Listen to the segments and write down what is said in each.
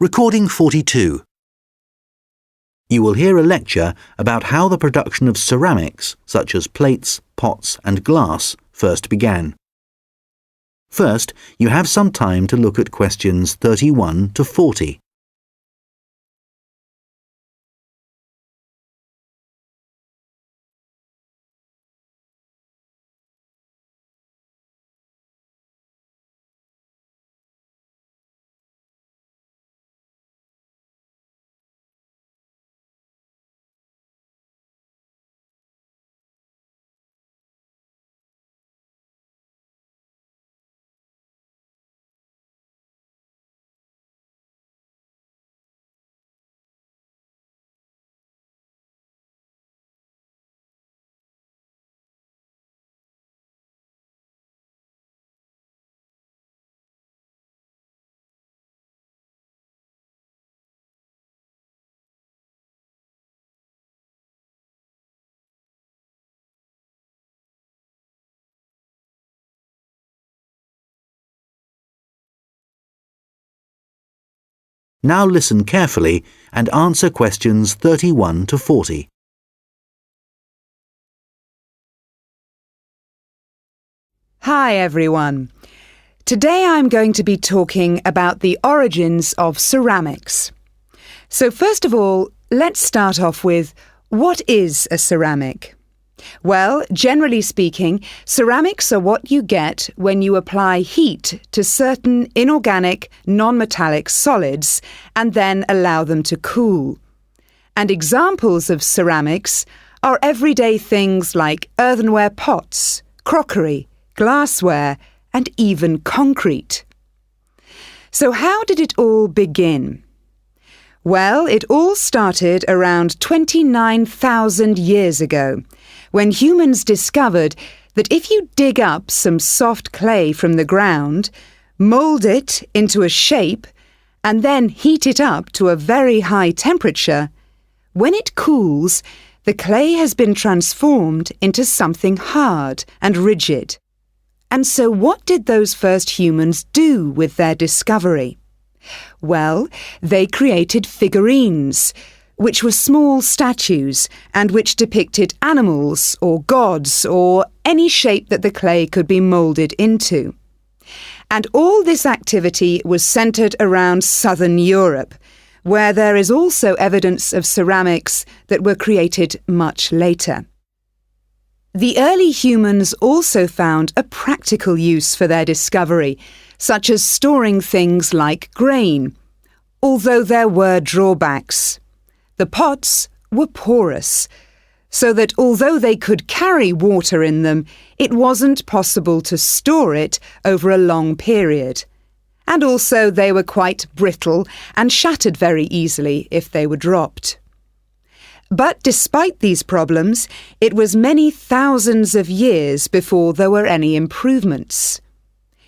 Recording 42. You will hear a lecture about how the production of ceramics, such as plates, pots and glass, first began. First, you have some time to look at questions 31 to 40. Now listen carefully and answer questions 31 to 40. Hi everyone. Today I'm going to be talking about the origins of ceramics. So first of all, let's start off with, what is a ceramic? Well, generally speaking, ceramics are what you get when you apply heat to certain inorganic, non-metallic solids and then allow them to cool. And examples of ceramics are everyday things like earthenware pots, crockery, glassware, and even concrete. So how did it all begin? Well, it all started around 29,000 years ago, when humans discovered that if you dig up some soft clay from the ground, mould it into a shape, and then heat it up to a very high temperature, when it cools, the clay has been transformed into something hard and rigid. And so what did those first humans do with their discovery? Well, they created figurines, which were small statues and which depicted animals or gods or any shape that the clay could be moulded into. And all this activity was centred around southern Europe, where there is also evidence of ceramics that were created much later. The early humans also found a practical use for their discovery, such as storing things like grain, although there were drawbacks. The pots were porous, so that although they could carry water in them, it wasn't possible to store it over a long period. And also they were quite brittle and shattered very easily if they were dropped. But despite these problems, it was many thousands of years before there were any improvements.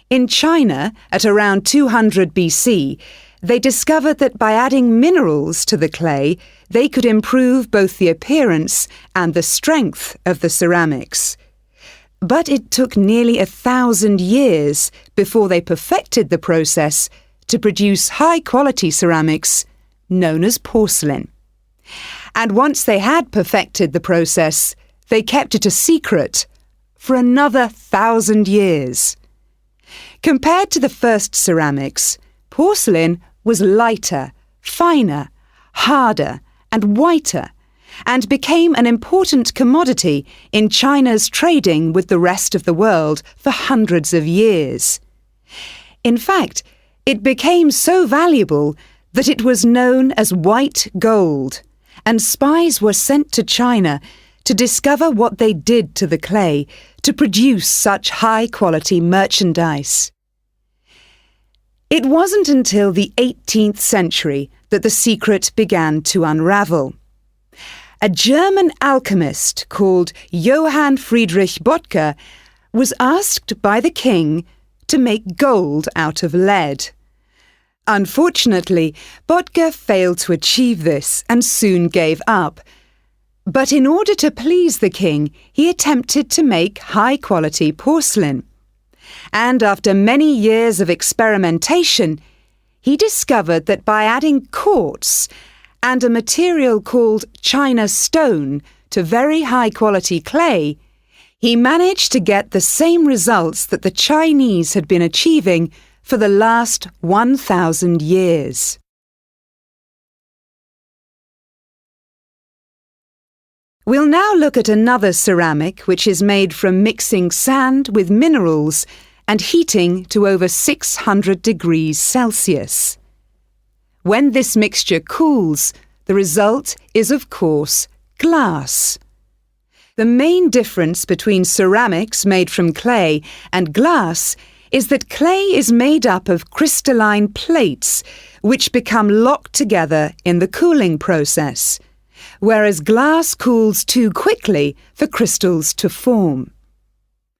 In China, at around 200 BC, they discovered that by adding minerals to the clay, they could improve both the appearance and the strength of the ceramics. But it took nearly 1,000 years before they perfected the process to produce high-quality ceramics known as porcelain. And once they had perfected the process, they kept it a secret for another 1,000 years. Compared to the first ceramics, porcelain was lighter, finer, harder, and whiter, and became an important commodity in China's trading with the rest of the world for hundreds of years. In fact, it became so valuable that it was known as white gold, and spies were sent to China to discover what they did to the clay to produce such high-quality merchandise. It wasn't until the 18th century that the secret began to unravel. A German alchemist called Johann Friedrich Böttger was asked by the king to make gold out of lead. Unfortunately, Böttger failed to achieve this and soon gave up. But in order to please the king, he attempted to make high-quality porcelain. And after many years of experimentation, he discovered that by adding quartz and a material called China stone to very high-quality clay, he managed to get the same results that the Chinese had been achieving for the last 1,000 years. We'll now look at another ceramic which is made from mixing sand with minerals and heating to over 600 degrees Celsius. When this mixture cools, the result is, of course, glass. The main difference between ceramics made from clay and glass is that clay is made up of crystalline plates which become locked together in the cooling process, whereas glass cools too quickly for crystals to form.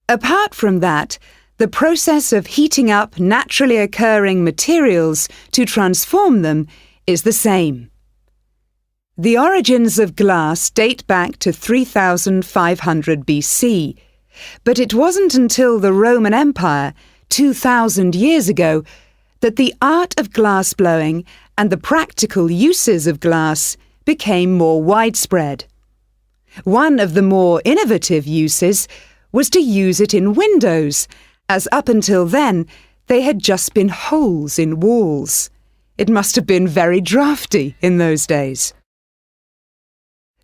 Apart from that, the process of heating up naturally occurring materials to transform them is the same. The origins of glass date back to 3500 BC, but it wasn't until the Roman Empire, 2,000 years ago, that the art of glass blowing and the practical uses of glass became more widespread. One of the more innovative uses was to use it in windows, as up until then they had just been holes in walls. It must have been very drafty in those days.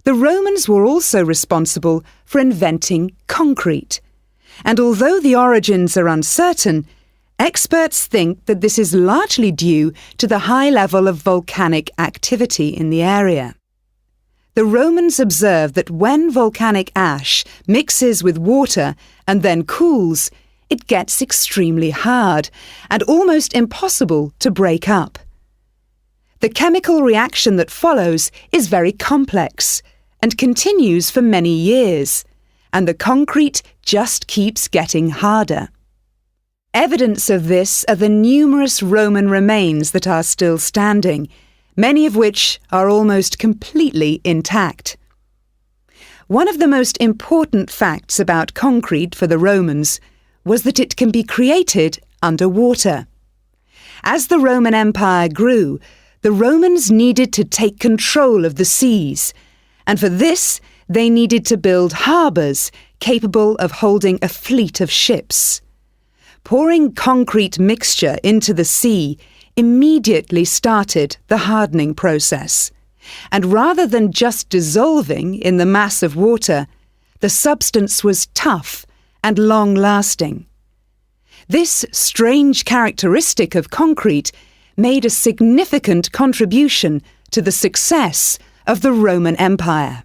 The Romans were also responsible for inventing concrete, and although the origins are uncertain, experts think that this is largely due to the high level of volcanic activity in the area. The Romans observed that when volcanic ash mixes with water and then cools, it gets extremely hard and almost impossible to break up. The chemical reaction that follows is very complex and continues for many years, and the concrete just keeps getting harder. Evidence of this are the numerous Roman remains that are still standing, many of which are almost completely intact. One of the most important facts about concrete for the Romans was that it can be created underwater. As the Roman Empire grew, the Romans needed to take control of the seas, and for this they needed to build harbours capable of holding a fleet of ships. Pouring concrete mixture into the sea immediately started the hardening process, and rather than just dissolving in the mass of water, the substance was tough and long-lasting. This strange characteristic of concrete made a significant contribution to the success of the Roman Empire.